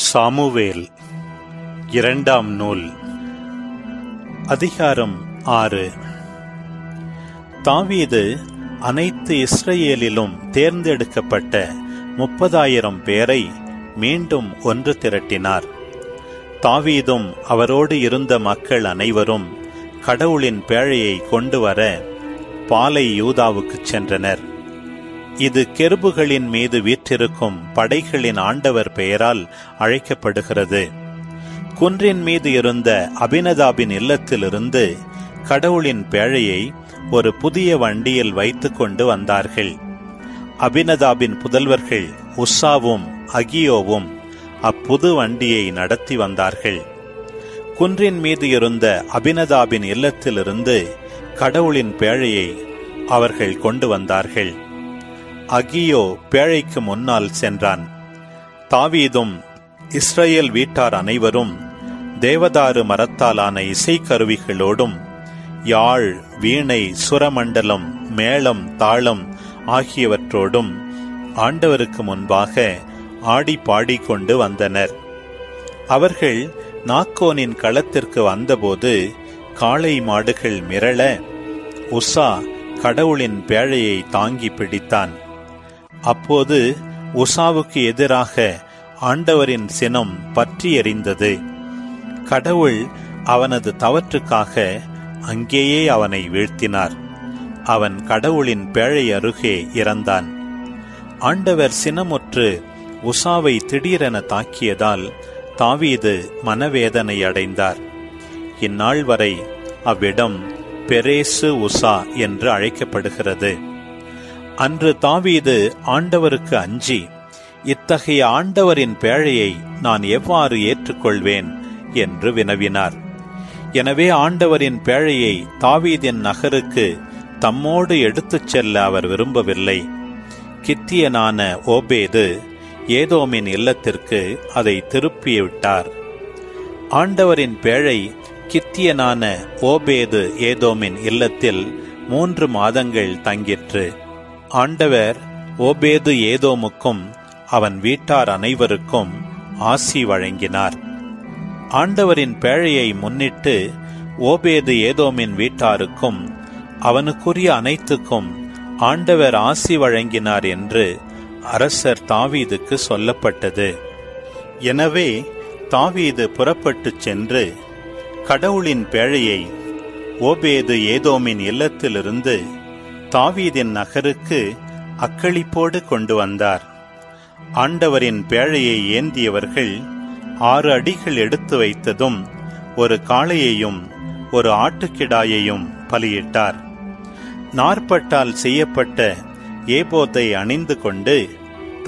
Samuel இரண்டாம் நூல் அதிகாரம் 6. தாவீது அனைத்து இஸ்ரவேலிலும் தேர்ந்தெடுக்கப்பட்ட 30,000 பேரை மீண்டும் ஒன்று திரட்டினார். தாவீதும் அவரோடு இருந்த மக்கள் அனைவரும் கடவுளின் பேழையை கொண்டு வர பாலை யூதாவுக்குச் சென்றனர். இது கெருபுகளின் மீது வீற்றிருக்கும் படைகளின் ஆண்டவர் பெயரால் அழைக்கப்படுகிறது. குன்றின் மீது இருந்த அபினதாபின் இல்லத்திலிருந்து கடவுளின் பேழையை ஒரு புதிய வண்டியில் வைத்துக் கொண்டு வந்தார்கள். அபினதாபின் புதல்வர்கள் உஸ்ஸாவும் அகியோவும் அப்புது வண்டியை நடத்தி வந்தார்கள். குன்றின் மீது இருந்த அபினதாபின் இல்லத்திலிருந்து கடவுளின் பேழையை அவர்கள் கொண்டு வந்தார்கள். அகியோ பேழைக்கு முன்னால் சென்றான். தாவீதும் இஸ்ரவேல் வீட்டார் அனைவரும் தேவதாரு மரத்தாலான இசைக்கருவிகளோடும் யாழ், வீணை, சுரமண்டலம், மேளம், தாளம் ஆகியவற்றோடும் ஆண்டவருக்கு முன்பாக ஆடி பாடிக்கொண்டு வந்தனர். அவர்கள் நாக்கோனின் களத்திற்கு வந்தபோது காளை மாடுகள் மிரள உஸ்ஸா கடவுளின் பேழையை தாங்கி பிடித்தான். அப்போது உஸ்ஸாவுக்கு எதிராக ஆண்டவரின் சினம் பற்றி எரிந்தது. கடவுள் அவனது தவற்றுக்காக அங்கேயே அவனை வீழ்த்தினார். அவன் கடவுளின் பேழை அருகே இறந்தான். ஆண்டவர் சினமுற்று உஸ்ஸாவை திடீரென தாக்கியதால் தாவீது மனவேதனை அடைந்தார். இந்நாள் வரை அவ்விடம் பெரேசு உஸ்ஸா என்று அழைக்கப்படுகிறது. அன்று தாவீது ஆண்டவருக்கு அஞ்சி, இத்தகைய ஆண்டவரின் பேழையை நான் எவ்வாறு ஏற்றுக்கொள்வேன் என்று வினவினார். எனவே ஆண்டவரின் பேழையை தாவீதின் நகருக்கு தம்மோடு எடுத்துச் செல்ல அவர் விரும்பவில்லை. கித்தியனான ஓபேது ஏதோமின் இல்லத்திற்கு அதை திருப்பிவிட்டார். ஆண்டவரின் பேழை கித்தியனான ஓபேது ஏதோமின் இல்லத்தில் 3 மாதங்கள் தங்கிற்று. ஆண்டவர் ஓபேது ஏதோமுக்கும் அவன் வீட்டார் அனைவருக்கும் ஆசி வழங்கினார். ஆண்டவரின் பேழையை முன்னிட்டு ஓபேது ஏதோமின் வீட்டாருக்கும் அவனுக்குரிய அனைத்துக்கும் ஆண்டவர் ஆசி வழங்கினார் என்று அரசர் தாவீதுக்கு சொல்லப்பட்டது. எனவே தாவீது புறப்பட்டுச் சென்று கடவுளின் பேழையை ஓபேது ஏதோமின் இல்லத்திலிருந்து தாவீதின் நகருக்கு அக்களிப்போடு கொண்டு வந்தார். ஆண்டவரின் பேழையை ஏந்தியவர்கள் 6 அடிகள் எடுத்து வைத்ததும் ஒரு காளையையும் ஒரு ஆட்டுக்கிடாயையும் பலியிட்டார். நாற்பட்டால் செய்யப்பட்ட ஏபோத்தை அணிந்து கொண்டு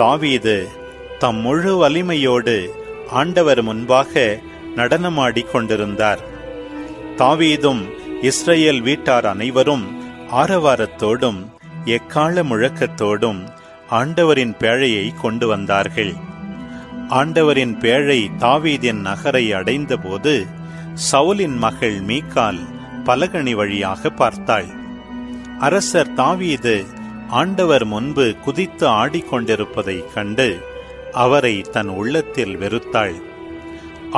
தாவீது தம் முழு வலிமையோடு ஆண்டவர் முன்பாக நடனமாடிக் கொண்டிருந்தார். தாவீதும் இஸ்ரவேல் வீட்டார் அனைவரும் ஆரவாரத்தோடும் எக்காள முழக்கத்தோடும் ஆண்டவரின் பேழையை கொண்டு வந்தார்கள். ஆண்டவரின் பேழை தாவீதின் நகரை அடைந்தபோது சவுலின் மகள் மீகால் பலகணி வழியாக பார்த்தாள். அரசர் தாவீது ஆண்டவர் முன்பு குதித்து ஆடிக்கொண்டிருப்பதைக் கண்டு அவரை தன் உள்ளத்தில் வெறுத்தாள்.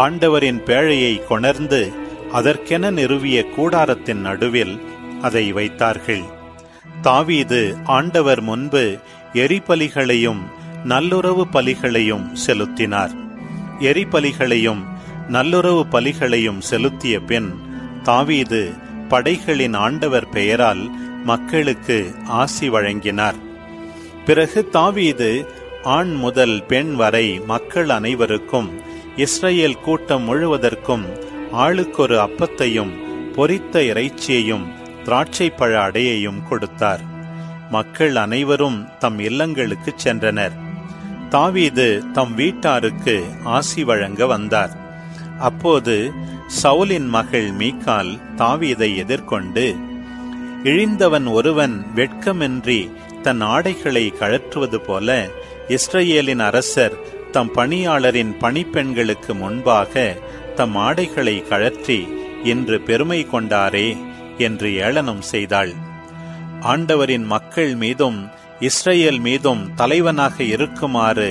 ஆண்டவரின் பேழையை கொணர்ந்து அதற்கென நிறுவிய கூடாரத்தின் நடுவில் அதை வைத்தார்கள். தாவீது ஆண்டவர் முன்பு எரிபலிகளையும் நல்லுறவு பலிகளையும் செலுத்தினார். எரிபலிகளையும் நல்லுறவு பலிகளையும் செலுத்திய பின் தாவீது படைகளின் ஆண்டவர் பெயரால் மக்களுக்கு ஆசி வழங்கினார். பிறகு தாவீது ஆண் முதல் பெண் வரை மக்கள் அனைவருக்கும் இஸ்ரவேல் கூட்டம் முழுவதற்கும் ஆளுக்கொரு அப்பத்தையும் பொரித்த இறைச்சியையும் திராட்சைப்பழ அடையையும் கொடுத்தார். மக்கள் அனைவரும் தம் இல்லங்களுக்கு சென்றனர். தாவீது தம் வீட்டாருக்கு ஆசி வழங்க வந்தார். அப்போது சவுலின் மகள் மீகால் தாவீதை எதிர்கொண்டு, இழிந்தவன் ஒருவன் வெட்கமின்றி தன் ஆடைகளை கழற்றுவது போல இஸ்ரவேலின் அரசர் தம் பணியாளரின் பணிப்பெண்களுக்கு முன்பாக தம் ஆடைகளை கழற்றி இன்று பெருமை கொண்டாரே என்று ஏளனம் செய்தாள். ஆண்டவரின் மக்கள் மீதும் இஸ்ரவேல் மீதும் தலைவனாக இருக்குமாறு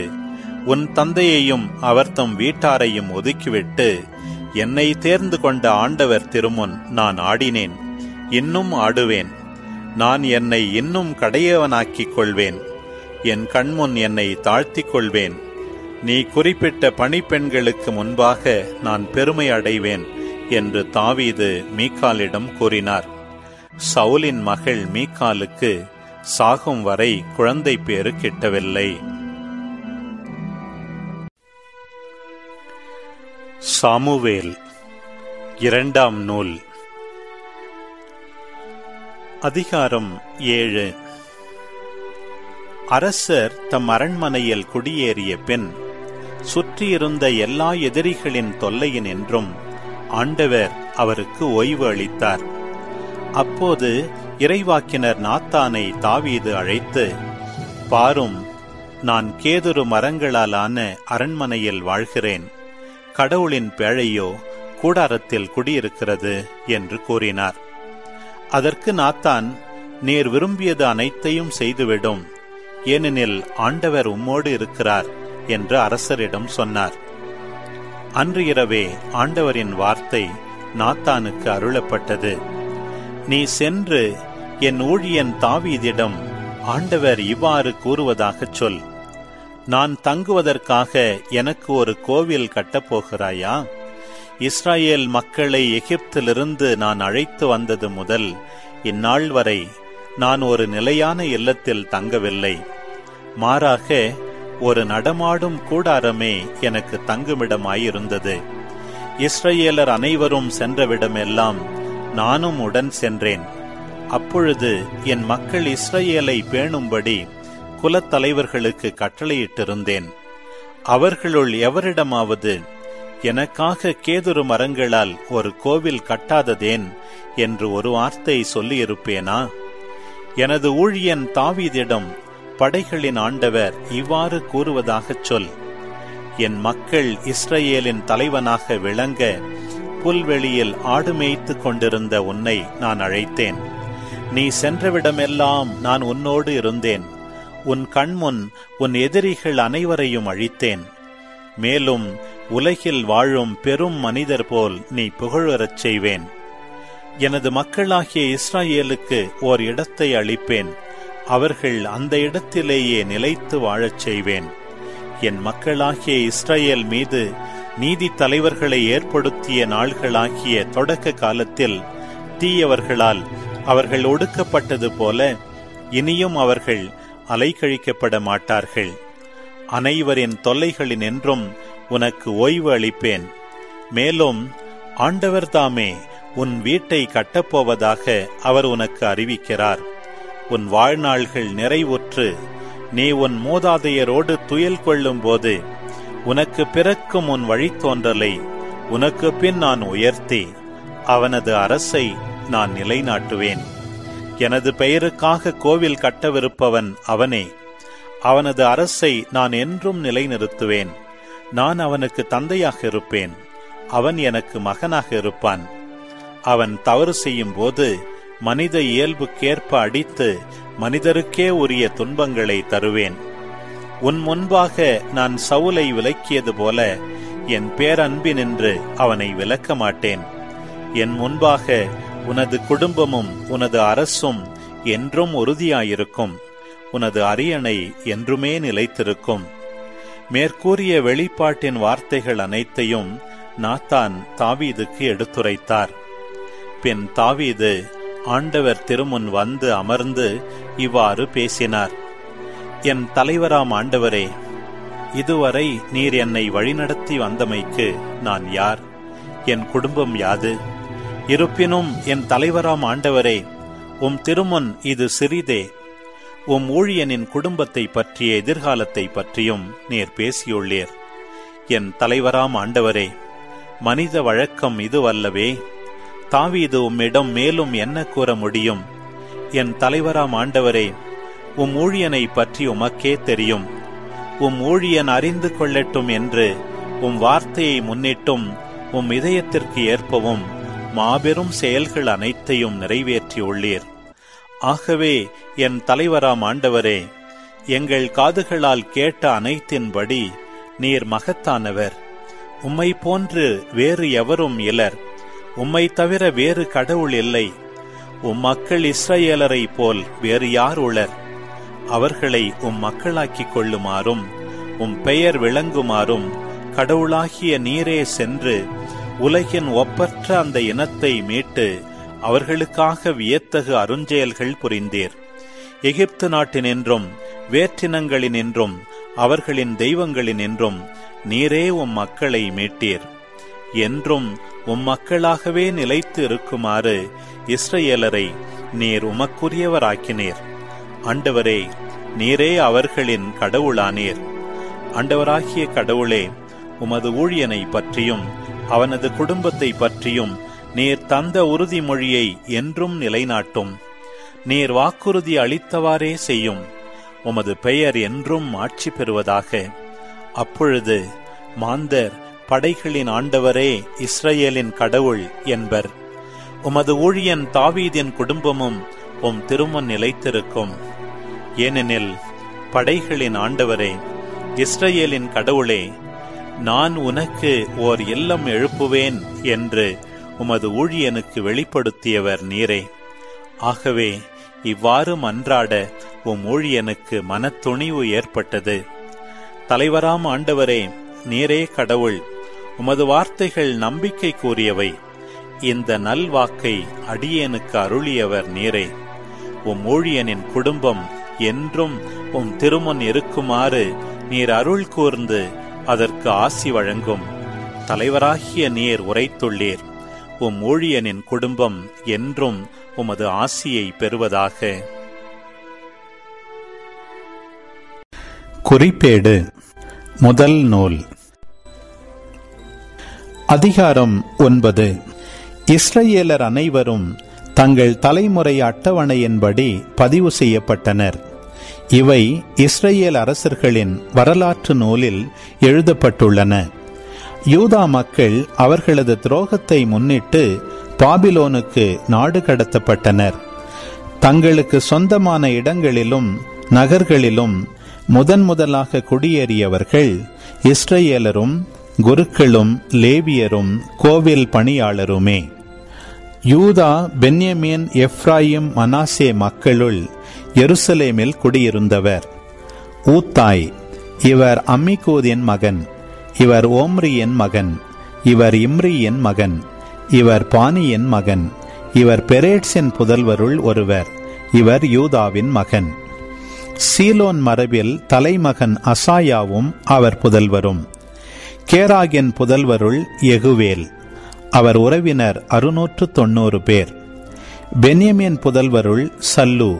உன் தந்தையையும் அவர்தம் வீட்டாரையும் ஒதுக்கிவிட்டு என்னை தேர்ந்து கொண்ட ஆண்டவர் திருமுன் நான் ஆடினேன், இன்னும் ஆடுவேன். நான் என்னை இன்னும் கடையவனாக்கிக் கொள்வேன். என் கண்முன் என்னை தாழ்த்திக் கொள்வேன். நீ குறிப்பிட்ட பணிப்பெண்களுக்கு முன்பாக நான் பெருமை அடைவேன் என்று தாவீது மீகாலிடம் கூறினார். சவுலின் மகள் மீகாலுக்கு சாகும் வரை குழந்தை பேறு கிட்டவில்லை. சாமுவேல் இரண்டாம் நூல் அதிகாரம் 7. அரசர் தம் அரண்மனையில் குடியேறிய பின் சுற்றியிருந்த எல்லா எதிரிகளின் தொல்லையினின்றும் ஆண்டவர் அவருக்கு ஓய்வு அளித்தார். அப்போது இறைவாக்கினர் நாத்தானை தாவீது அழைத்து, பாரும், நான் கேதுரு மரங்களாலான அரண்மனையில் வாழ்கிறேன். கடவுளின் பேழையோ கூடாரத்தில் குடியிருக்கிறது என்று கூறினார். அதற்கு நாத்தான், நீர் விரும்பியது அனைத்தையும் செய்துவிடும், ஏனெனில் ஆண்டவர் உம்மோடு இருக்கிறார் என்று அரசரிடம் சொன்னார். அன்று இரவே ஆண்டவரின் வார்த்தை நாத்தானுக்கு அருளப்பட்டது. நீ சென்று என் ஊழியன் தாவீதிடம் ஆண்டவர் இவ்வாறு கூறுவதாகச் சொல். நான் தங்குவதற்காக எனக்கு ஒரு கோவில் கட்டப்போகிறாயா? இஸ்ராயேல் மக்களை எகிப்திலிருந்து நான் அழைத்து வந்தது முதல் இந்நாள் வரை நான் ஒரு நிலையான இல்லத்தில் தங்கவில்லை. மாறாக ஒரு நடமாடும் கூடாரமே எனக்கு தங்குமிடமாயிருந்தது. இஸ்ரவேலர் அனைவரும் சென்றவிடமெல்லாம் நானும் உடன் சென்றேன். அப்பொழுது என் மக்கள் இஸ்ரவேலை பேணும்படி குலத்தலைவர்களுக்கு கட்டளையிட்டிருந்தேன். அவர்களுள் எவரிடமாவது எனக்காக கேதுரு மரங்களால் ஒரு கோவில் கட்டாததேன் என்று ஒரு வார்த்தை சொல்லியிருப்பேனா? எனது ஊழியன் தாவீதிடம் படைகளின் ஆண்டவர் இவ்வாறு கூறுவதாகச் சொல். என் மக்கள் இஸ்ரவேலின் தலைவனாக விளங்க புல்வெளியில் ஆடு மேய்த்து கொண்டிருந்த உன்னை நான் அழைத்தேன். நீ சென்றவிடமெல்லாம் நான் உன்னோடு இருந்தேன். உன் கண்முன் உன் எதிரிகள் அனைவரையும் அழித்தேன். மேலும் உலகில் வாழும் பெரும் மனிதர் போல் நீ புகழறச் செய்வேன். எனது மக்களாகிய இஸ்ரவேலுக்கு ஓர் இடத்தை அளிப்பேன். அவர்கள் அந்த இடத்திலேயே நிலைத்து வாழச் செய்வேன். என் மக்களாகிய இஸ்ரவேல் மீது நீதி தலைவர்களை ஏற்படுத்திய நாள்களாகிய தொடக்க காலத்தில் தீயவர்களால் அவர்கள் ஒடுக்கப்பட்டது போல இனியும் அவர்கள் அலைக்கழிக்கப்பட மாட்டார்கள். அனைவரின் தொல்லைகளினின்றும் உனக்கு ஓய்வு அளிப்பேன். மேலும் ஆண்டவர்தாமே உன் வீட்டை கட்டப்போவதாக அவர் உனக்கு அறிவிக்கிறார். உன் வாழ்நாள்கள் நிறைவுற்று நீ உன் மூதாதையரோடு துயில் கொள்ளும் போது உனக்கு பிறக்கும் உன் வழித்தோன்றலை உனக்கு பின் நான் உயர்த்தி அவனது அரசை நான் நிலைநாட்டுவேன். எனது பெயருக்காக கோவில் கட்டவிருப்பவன் அவனே. அவனது அரசை நான் என்றும் நிலைநிறுத்துவேன். நான் அவனுக்கு தந்தையாக இருப்பேன். அவன் எனக்கு மகனாக இருப்பான். அவன் தவறு செய்யும் போது மனித இயல்புக்கேற்ப அடித்து மனிதருக்கே உரிய துன்பங்களை தருவேன். உன் முன்பாக நான் சவுலை விலக்கியது போல என் பேரன்பினின்று அவனை விலக்க மாட்டேன். என் முன்பாக உனது குடும்பமும் உனது அரசும் என்றும் உறுதியாயிருக்கும். உனது அரியணை என்றுமே நிலைத்திருக்கும். மேற்கூறிய வெளிப்பாட்டின் வார்த்தைகள் அனைத்தையும் நாத்தான் தாவீதுக்கு எடுத்துரைத்தார். பின் தாவீது ஆண்டவர் திருமுன் வந்து அமர்ந்து இவ்வாறு பேசினார். என் தலைவராம் ஆண்டவரே, இதுவரை நீர் என்னை வழிநடத்தி வந்தமைக்கு நான் யார்? என் குடும்பம் யாது? இருப்பினும் என் தலைவராம் ஆண்டவரே, உம் திருமுன் இது சிறிதே. உம் ஊழியனின் குடும்பத்தை பற்றிய எதிர்காலத்தை பற்றியும் நீர் பேசியுள்ளீர். என் தலைவராம் ஆண்டவரே, மனித வழக்கம் இதுவல்லவே? தாவீது உம்மிடம் மேலும் என்ன கூற முடியும்? என் தலைவராம் ஆண்டவரே, உம் ஊழியனை பற்றி உமக்கே தெரியும். உம் ஊழியன் அறிந்து கொள்ளட்டும் என்று உம் வார்த்தையை முன்னிட்டும் உம் இதயத்திற்கு ஏற்பவும் மாபெரும் செயல்கள் அனைத்தையும் நிறைவேற்றியுள்ளீர். ஆகவே என் தலைவராம் ஆண்டவரே, எங்கள் காதுகளால் கேட்ட அனைத்தின்படி நீர் மகத்தானவர். உம்மை போன்று வேறு எவரும் இலர். உம்மை தவிர வேறு கடவுள் இல்லை. மக்கள் இஸ்ரவேலரை போல் வேறு யார் உளர்? அவர்களை மக்களாக்கிக் கொள்ளுமாறும் பெயர் விளங்குமாறும் கடவுளாகிய நீரே சென்று உலகின் ஒப்பற்ற அந்த இனத்தை மீட்டு அவர்களுக்காக வியத்தகு அருஞ்செயல்கள் புரிந்தீர். எகிப்து நாட்டினின்றும் வேற்றினங்களினின்றும் அவர்களின் தெய்வங்களினின்றும் நீரே மக்களை மீட்டீர். என்றும் மக்களாகவே நிலைத்து இருக்குமாறு இஸ்ரவேலரை நீர் உமக்குரியவராக்கினீர். ஆண்டவரே, நீரே அவர்களின் கடவுளானீர். ஆண்டவராகிய கடவுளே, உமது ஊழியனை பற்றியும் அவனது குடும்பத்தை பற்றியும் நீர் தந்த உறுதிமொழியை என்றும் நிலைநாட்டும். நீர் வாக்குறுதி அளித்தவாறே செய்யும். உமது பெயர் என்றும் ஆட்சி பெறுவதாக. அப்பொழுது மாந்தர் படைகளின் ஆண்டவரே இஸ்ரவேலின் கடவுள் என்பர். உமது ஊழியன் தாவீதின் குடும்பமும் திருமுன் நிலைத்திருக்கும். ஏனெனில் படைகளின் ஆண்டவரே, இஸ்ரவேலின் கடவுளே, நான் உனக்கு ஓர் இல்லம் எழுப்புவேன் என்று உமது ஊழியனுக்கு வெளிப்படுத்தியவர் நீரே. ஆகவே இவ்வாறு மன்றாட ஊழியனுக்கு மனத்துணிவு ஏற்பட்டது. தலைவராம் ஆண்டவரே, நீரே கடவுள். உமது வார்த்தைகள் நம்பிக்கை கூறியவை. இந்த நல்வாக்கை அடியேனுக்கு அருளியவர் நீரே. ஊழியனின் குடும்பம் என்றும் திருமுன் இருக்குமாறு நீர் அருள் கூர்ந்து அதற்கு ஆசி வழங்கும். தலைவராகிய நீர் உரைத்துள்ளீர். ஊழியனின் குடும்பம் என்றும் உமது ஆசியை பெறுவதாக. குறிப்பேடு. முதல் நூல். அதிகாரம் 9. இஸ்ரவேலர் அனைவரும் தங்கள் தலைமுறை அட்டவணையின்படி பதிவு செய்யப்பட்டனர். இவை இஸ்ரவேல் அரசர்களின் வரலாற்று நூலில் எழுதப்பட்டுள்ளன. யூதா மக்கள் அவர்களது துரோகத்தை முன்னிட்டு பாபிலோனுக்கு நாடு கடத்தப்பட்டனர். தங்களுக்கு சொந்தமான இடங்களிலும் நகர்களிலும் முதலாக குடியேறியவர்கள் இஸ்ரவேலரும் குருக்களும் லேவியரும் கோவில் பணியாளருமே. யூதா, பென்யமீன், எப்ராயிம், மனாசே மக்களுள் எருசலேமில் குடியிருந்தவர். ஊத்தாய், இவர் அம்மிகூதின் மகன். இவர் ஓம்ரியின் மகன். இவர் இம்ரியின் மகன். இவர் பானியின் மகன். இவர் பெரேட்ஸின் புதல்வருள் ஒருவர். இவர் யூதாவின் மகன். சீலோன் மரபில் தலைமகன் அசாயாவும் அவர் புதல்வரும். கேராகின் புதல்வருள் எகுவேல். அவர் உறவினர் 690 பேர். பென்யமீன் புதல்வருள் சல்லு.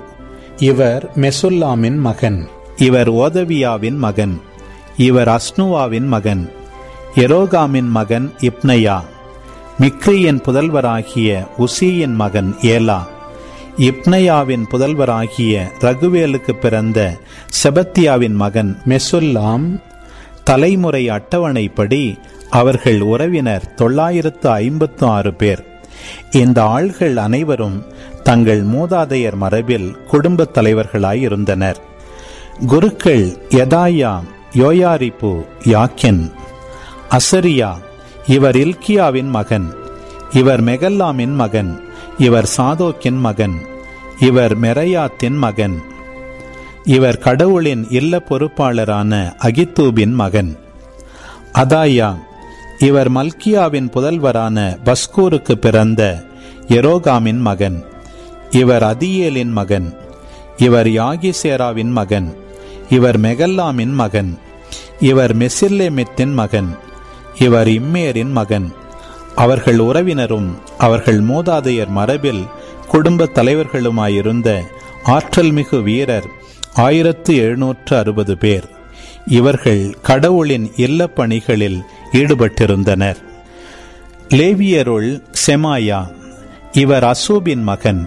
இவர் மெசுல்லாமின் மகன். இவர் ஓதவியாவின் மகன். இவர் அஸ்னுவாவின் மகன். எரோகாமின் மகன் இப்னையா. மிக்ரியின் புதல்வராகிய உசியின் மகன் ஏலா. இப்னையாவின் புதல்வராகிய ரகுவேலுக்கு பிறந்த செபத்தியாவின் மகன் மெசுல்லாம். தலைமுறை அட்டவணைப்படி அவர்கள் உறவினர் 956 பேர். இந்த ஆள்கள் அனைவரும் தங்கள் மூதாதையர் மரபில் குடும்பத் தலைவர்களாயிருந்தனர். குருக்கள் யதாயா, யோயாரிப்பு, யாக்கின். அசரியா, இவர் இல்கியாவின் மகன். இவர் மெகல்லாமின் மகன். இவர் சாதோக்கின் மகன். இவர் மெரையாத்தின் மகன். இவர் கடவுளின் இல்ல பொறுப்பாளரான அகித்தூபின் மகன். அதாயா, இவர் மல்கியாவின் புதல்வரான பஸ்கூருக்கு பிறந்த எரோகாமின் மகன். இவர் அதியேலின் மகன். இவர் யாகிசேராவின் மகன். இவர் மெகல்லாமின் மகன். இவர் மெசில்லேமித்தின் மகன். இவர் இம்மேரின் மகன். அவர்கள் உறவினரும் அவர்கள் மூதாதையர் மரபில் குடும்ப தலைவர்களுமாயிருந்த ஆற்றல் மிகு வீரர் 1760 பேர். இவர்கள் கடவுளின் இல்ல பணிகளில் ஈடுபட்டிருந்தனர். லேவியருள் செமாயா, இவர் அசூபின் மகன்.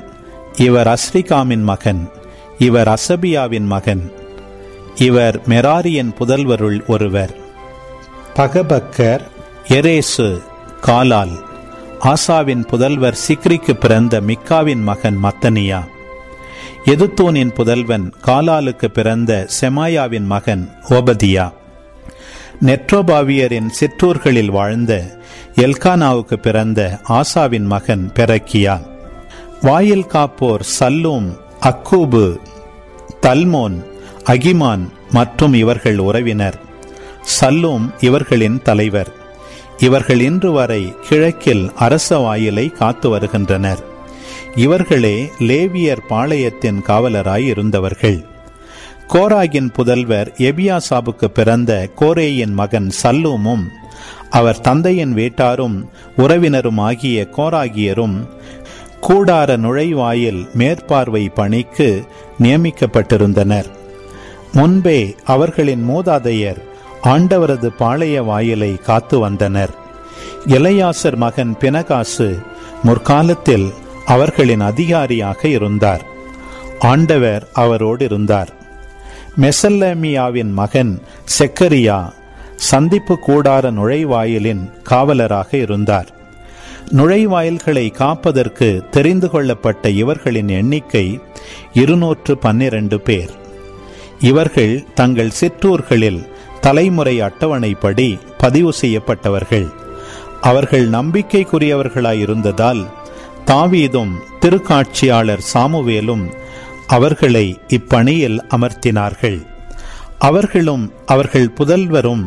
இவர் அஸ்ரிகாமின் மகன். இவர் அசபியாவின் மகன். இவர் மெராரியின் புதல்வருள் ஒருவர். பகபக்கர், எரேசு, காலால். ஆசாவின் புதல்வர் சிக்ரிக்கு பிறந்த மிக்காவின் மகன் மத்தனியா. எதுத்தூனின் புதல்வன் காலாலுக்கு பிறந்த செமாயாவின் மகன் ஓபதியா. நெட்ரோபாவியரின் சிற்றூர்களில் வாழ்ந்த எல்கானாவுக்கு பிறந்த ஆசாவின் மகன் பெரக்கியா. வாயில் காப்போர் சல்லூம், அக்கூபு, தல்மோன், அகிமான் மற்றும் இவர்கள் உறவினர். சல்லூம் இவர்களின் தலைவர். இவர்கள் இன்று வரை கிழக்கில் அரச வாயிலை காத்து வருகின்றனர். இவர்களே லேவியர் பாளையத்தின் காவலராய் இருந்தவர்கள். கோராகின் புதல்வர் எபியாசாபுக்கு பிறந்த கோரேயின் மகன் சல்லூமும் அவர் தந்தையின் வீட்டாரும் உறவினரும் ஆகிய கோராகியரும் கூடார நுழைவாயில் மேற்பார்வை பணிக்கு நியமிக்கப்பட்டிருந்தனர். முன்பே அவர்களின் மூதாதையர் ஆண்டவரது பாளைய வாயிலை காத்து வந்தனர். எலையாசர் மகன் பினகாசு முற்காலத்தில் அவர்களின் அதிகாரியாக இருந்தார். ஆண்டவர் அவரோடு இருந்தார். மெசல்லேமியாவின் மகன் செக்கரியா சந்திப்பு கூடார நுழைவாயிலின் காவலராக இருந்தார். நுழைவாயில்களை காப்பதற்கு தெரிந்து கொள்ளப்பட்ட இவர்களின் எண்ணிக்கை 212 பேர். இவர்கள் தங்கள் சிற்றூர்களில் தலைமுறை அட்டவணைப்படி பதிவு செய்யப்பட்டவர்கள். அவர்கள் நம்பிக்கைக்குரியவர்களாயிருந்ததால் தாவீதும் திருக்காட்சியாளர் சாமுவேலும் அவர்களை இப்பணியில் அமர்த்தினார்கள். அவர்களும் அவர்கள் புதல்வரும்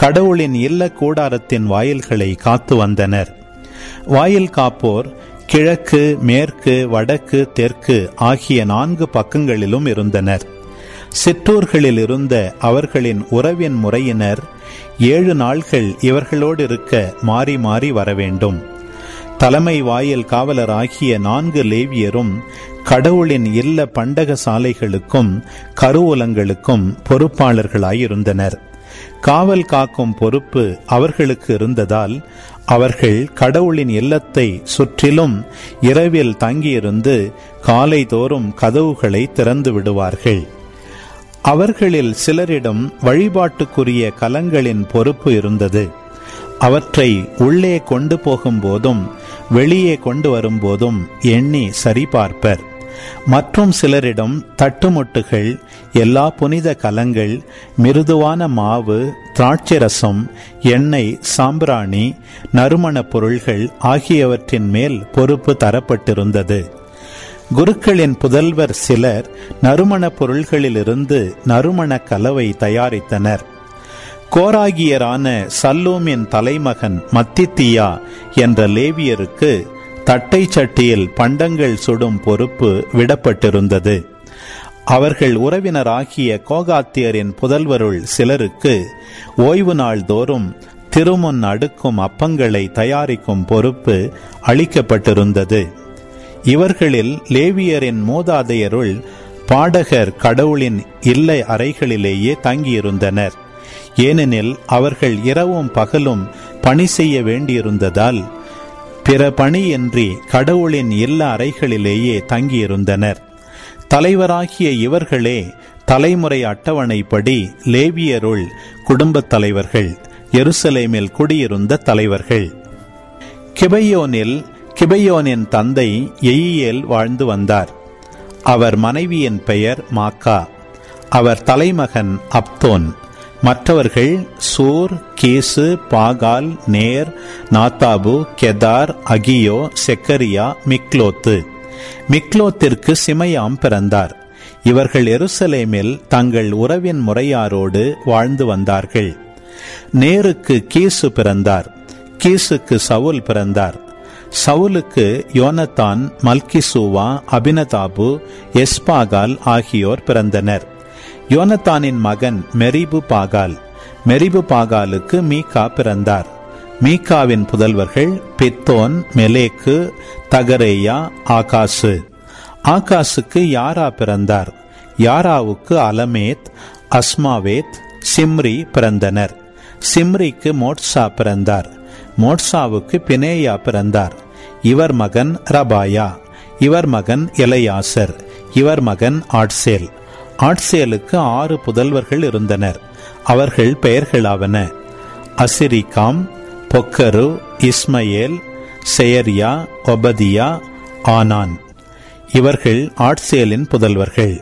கடவுளின் இல்ல கூடாரத்தின் வாயில்களை காத்து வந்தனர். வாயில் காப்போர் கிழக்கு, மேற்கு, வடக்கு, தெற்கு ஆகிய 4 பக்கங்களிலும் இருந்தனர். சிற்றூர்களில் இருந்த அவர்களின் உறவின் முறையினர் 7 நாள்கள் இவர்களோடு இருக்க மாறி மாறி வரவேண்டும். தலைமை வாயில் காவலராகிய 4 லேவியரும் கடவுளின் இல்ல பண்டக சாலைகளுக்கும் கருவூலங்களுக்கும் பொறுப்பாளர்களாயிருந்தனர். காவல் காக்கும் பொறுப்பு அவர்களுக்கு இருந்ததால் அவர்கள் கடவுளின் இல்லத்தை சுற்றிலும் இரவில் தங்கியிருந்து காலை தோறும் கதவுகளை திறந்து விடுவார்கள். அவர்களில் சிலரிடம் வழிபாட்டுக்குரிய கலங்களின் பொறுப்பு இருந்தது. அவற்றை உள்ளே கொண்டு போகும்போதும் வெளியே கொண்டு வரும்போதும் எண்ணி சரிபார்ப்பர். மற்றும் சிலரிடம் தட்டுமுட்டுகள், எல்லா புனித கலங்கள், மிருதுவான மாவு, திராட்சரசம், எண்ணெய், சாம்பிராணி, நறுமணப் பொருள்கள் ஆகியவற்றின் மேல் பொறுப்பு தரப்பட்டிருந்தது. குருக்களின் புதல்வர் சிலர் நறுமணப் பொருள்களிலிருந்து நறுமண கலவை தயாரித்தனர். கோராகியரான சல்லூமின் தலைமகன் மத்தித்தியா என்ற லேவியருக்கு தட்டை சட்டியில் பண்டங்கள் சுடும் பொறுப்பு விடப்பட்டிருந்தது. அவர்கள் உறவினராகிய கோகாத்தியரின் புதல்வருள் சிலருக்கு ஓய்வு நாள் தோறும் திருமுன் அடுக்கும் அப்பங்களை தயாரிக்கும் பொறுப்பு அளிக்கப்பட்டிருந்தது. இவர்களில் லேவியரின் மூதாதையருள் பாடகர் கடவுளின் இல்லை அறைகளிலேயே தங்கியிருந்தனர். ஏனெனில் அவர்கள் இரவும் பகலும் பணி செய்ய வேண்டியிருந்ததால் பிற பணியின்றி கடவுளின் இல்ல அறைகளிலேயே தங்கியிருந்தனர். தலைவராகிய இவர்களே தலைமுறை அட்டவணைப்படி லேவியருள் குடும்பத் தலைவர்கள், எருசலேமில் குடியிருந்த தலைவர்கள். கிபையோனின் தந்தை எயியேல் வாழ்ந்து வந்தார். அவர் மனைவியின் பெயர் மாக்கா. அவர் தலைமகன் அப்தோன். மற்றவர்கள் சூர், கீசு, பாகால், நேர், நாத்தாபு, கெதார், அகியோ, செக்கரியா, மிக்லோத்து. மிக்லோத்திற்கு சிமையாம் பிறந்தார். இவர்கள் எருசலேமில் தங்கள் உறவின் முறையாரோடு வாழ்ந்து வந்தார்கள். நேருக்கு கீசு பிறந்தார். கீசுக்கு சவுல் பிறந்தார். சவுலுக்கு யோனத்தான், மல்கிசூவா, அபினதாபு, எஸ்பாகால் ஆகியோர் பிறந்தனர். யோனத்தானின் மகன் மெரிபு பாகால். மெரிபு பாகாலுக்கு மீகா பிறந்தார். மீகாவின் புதல்வர்கள் பித்தோன், மெலேக்கு, தகரேயா, ஆகாசு. ஆகாசுக்கு யாரா பிறந்தார். யாராவுக்கு அலமேத், அஸ்மாவேத், சிம்ரி பிறந்தனர். சிம்ரிக்கு மோட்சா பிறந்தார். மோட்சாவுக்கு பினேயா பிறந்தார். இவர் மகன் ரபாயா. இவர் மகன் எலையாசர். இவர் மகன் ஆட்சேல். ஆட்சேலுக்கு 6 புதல்வர்கள் இருந்தனர். அவர்கள் பெயர்களாவன: அசிரிகாம், பொக்கரு, இஸ்மயேல், செயரியா, ஒபதியா, ஆனான். இவர்கள் ஆட்சேலின் புதல்வர்கள்.